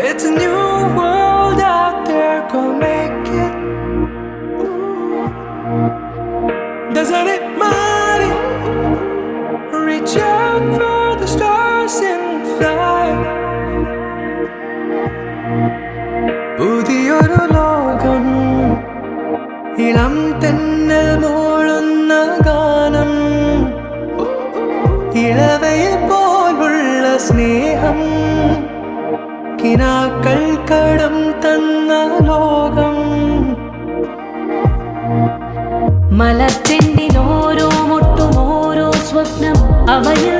It's a new world out there, go make it. Doesn't it matter? Reach out for the stars and fly. പുതിയൊരു ലോകം, ഇളം തെന്നൽ മൂളുന്ന ഗാനം, ഇളവയിൽ പോലുള്ള സ്നേഹം, കിനാക്കൾ കടം തന്ന ലോകം. മലർച്ചെണ്ടിൽ ഓരോ മുട്ടും ഓരോ സ്വപ്നം അവയിൽ